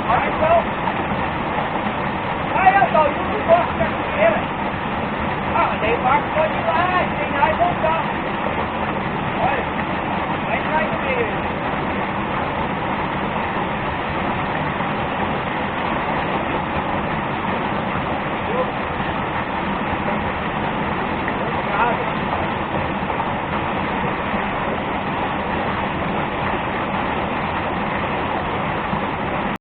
Vai então. Vai, Antônio, eu não gosto da cachoeira. Ah, daí o barco pode ir lá, treinar e voltar. Olha, vai entrar aí no meio.